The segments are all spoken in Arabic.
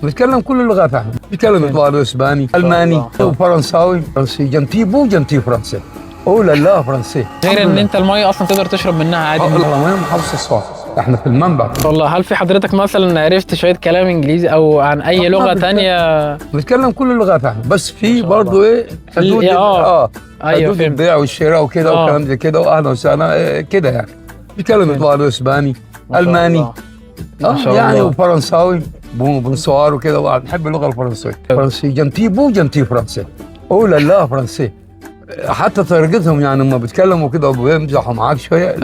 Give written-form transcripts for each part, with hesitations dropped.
بتكلم كل اللغات احنا، بتكلم ايطالي واسباني الماني وفرنساوي، فرنسي جنتي فرنسي. اوه لا فرنسي. غير ان انت الميه اصلا تقدر تشرب منها عادي. الميه محافظه الصوت، احنا في المنبع. والله هل في حضرتك مثلا عرفت شويه كلام انجليزي او عن اي لغه ثانيه؟ بنتكلم كل اللغات احنا، بس في برضه ايه حدود ايوه حدود البيع والشراء وكده وكلام زي كده، واهلا وسهلا كده يعني. بيتكلم ايطالي واسباني الماني يعني وفرنساوي بونسوار وكده، وبنحب اللغه الفرنسيه. فرنسي جنتي فرنسي. اوه لا فرنسي. حتى طريقتهم يعني لما بيتكلموا كده وبيمزحوا معاك شويه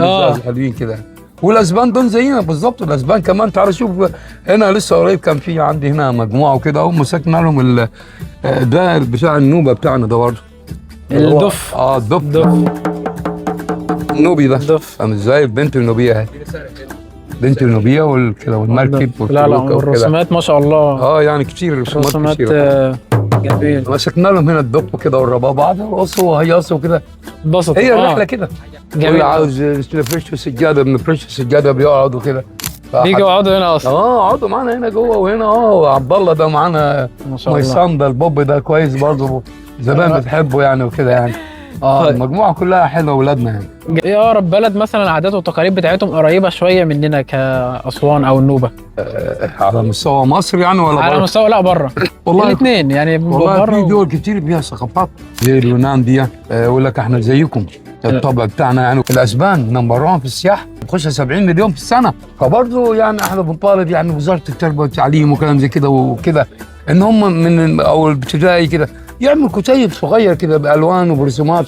حلوين كده. والاسبان دول زينا بالظبط، الاسبان كمان. تعال شوف هنا لسه قريب كان في عندي هنا مجموعه وكده، هم مسكنا لهم ده بتاع النوبه بتاعنا ده برضه الدف. الدف النوبي ده فاهم ازاي؟ البنت النوبيه اهي، بنت النوبيه والكده والمركب والرسومات ما شاء الله. يعني كتير رسومات جميل. مسكنا لهم هنا الدف كده والرباب بعض ورقصوا وهيصوا كده، اتبسطوا. هي الرحله كده. جميل. واللي عاوز يفرش السجاده بنفرش السجاده، بيقعدوا كده بيجوا يقعدوا هنا اصلا. قعدوا معانا هنا جوه وهنا. وعبد الله ده معانا ما شاء الله. ميسان ده البوب ده كويس برضه، زمان بتحبه يعني وكده يعني. المجموعه كلها حلوه اولادنا يعني. ايه اقرب بلد مثلا العادات والتقاليد بتاعتهم قريبه شويه مننا كاسوان او النوبه؟ على مستوى مصر يعني ولا على مستوى لا بره؟ والله الاثنين يعني. والله في دول كتير فيها ثقافات زي اليونان دي، يقول لك احنا زيكم الطبع بتاعنا يعني. الاسبان نمبر 1 في السياحه، بنخش 70 مليون في السنه. فبرضه يعني احنا بنطالب يعني وزاره التربيه والتعليم وكلام زي كده وكده، ان هم من اول ابتدائي كده يعمل كتيب صغير كده بالوان وبرسومات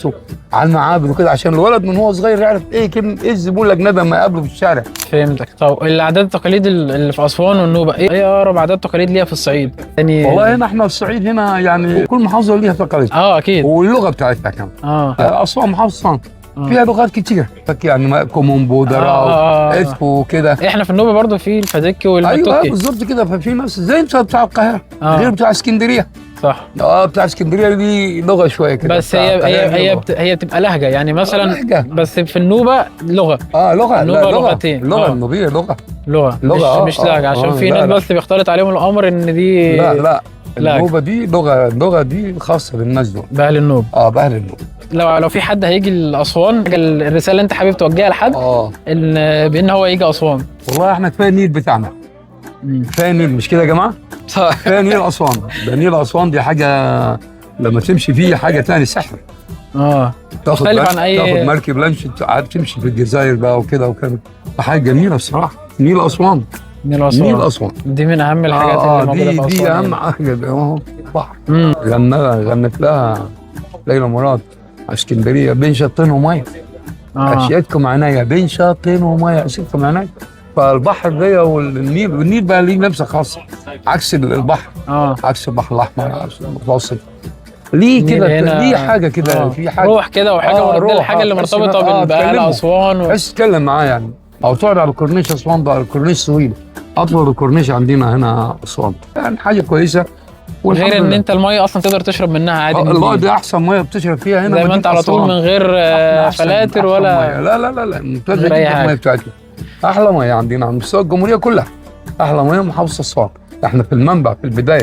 على المعابد وكده، عشان الولد من هو صغير يعرف ايه الزبون الاجنبي ما يقابله في الشارع. فهمتك. طب العادات والتقاليد اللي في اسوان والنوبه ايه اقرب عادات وتقاليد ليها في الصعيد؟ يعني والله هنا احنا الصعيد هنا يعني كل محافظه ليها تقاليد. اكيد. واللغه بتاعتها كمان. اسوان محافظه فيها لغات كتير يعني كومومبو دراو اسبو كده. احنا في النوبه برضو في الفدكي والمتوكي. ايوه بالظبط كده. ففي ناس زي بتاع القاهره غير بتاع اسكندريه. صح. بتاع اسكندريه دي لغه شويه كده، بس هي بتبقى لهجه يعني مثلا لهجة. بس في النوبه لغه. لغه لغتين. اللغه النوبيه لغه مش لهجه، عشان في ناس بس بيختلط عليهم الامر ان دي لا النوبه دي اللغه دي خاصه بالناس دول، باهل النوبه. باهل النوبه. لو في حد هيجي لاسوان، الرساله اللي انت حابب توجهها لحد ان بان هو يجي اسوان. والله احنا كفايه النيل بتاعنا، كفايه النيل، مش كده يا جماعه؟ كفايه نيل اسوان. ده نيل اسوان دي حاجه لما تمشي فيه حاجه ثاني سحر. تختلف عن اي. تاخد مركب لانش تمشي في الجزائر بقى وكده وكده، حاجه جميله بصراحه. نيل اسوان نيل اسوان دي من اهم الحاجات اللي موجوده في اسوان. دي اهم حاجه اهو بحر. غنت لها ليلى مراد اسكندريه بين شطين وميه. اشيتكم عينيا بين شطين وميه، اشيتكم عينيا. فالبحر ده والنيل بقى ليه لمسه خاصه عكس البحر. عكس البحر الاحمر، عكس المتوسط. ليه كده؟ ليه حاجه كده، في حاجه روح كده وحاجه الحاجه اللي مرتبطه باهل اسوان. بس تتكلم معاه يعني، او تقعد على كورنيش اسوان ده، الكورنيش طويل، اطول الكورنيش عندنا هنا اسوان، يعني حاجه كويسه. غير ان انت الميه اصلا تقدر تشرب منها عادي. الميه دي احسن ميه بتشرب فيها هنا، زي ما انت على طول من غير فلاتر ولا لا ممتازه جدا الميه بتاعتنا. احلى ميه عندنا على مستوى الجمهوريه كلها، احلى ميه محافظه اسوان. احنا في المنبع في البدايه.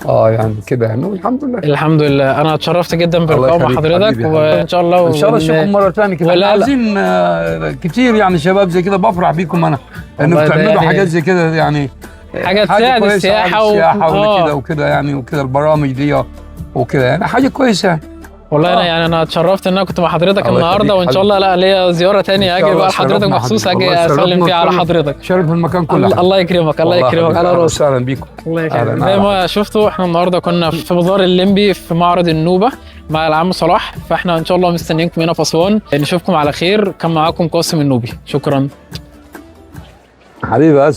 يعني كده يعني، والحمد لله. الحمد لله. انا اتشرفت جدا باللقاء مع حضرتك، وان شاء الله اشوفكم مره ثانيه كده. عايزين كتير يعني شباب زي كده، بفرح بيكم انا انه بتعملوا حاجات زي كده يعني، حاجه تساعد السياحه وكده يعني، وكده البرامج دي وكده يعني حاجه كويسه يعني. والله انا اتشرفت ان انا كنت مع حضرتك النهارده، وان شاء الله ليا زياره ثانيه اجي بقى لحضرتك مخصوص، اجي اسلم فيها على حضرتك. شرف المكان كله. الله يكرمك على راسي. اهلا بيكم. الله يكرمك. زي ما شفتوا احنا النهارده كنا في بازار الليمبي في معرض النوبه مع العم صلاح، فاحنا ان شاء الله مستنيينكم هنا في اسوان. نشوفكم على خير. كان معاكم قاسم النوبي. شكرا حبيبي.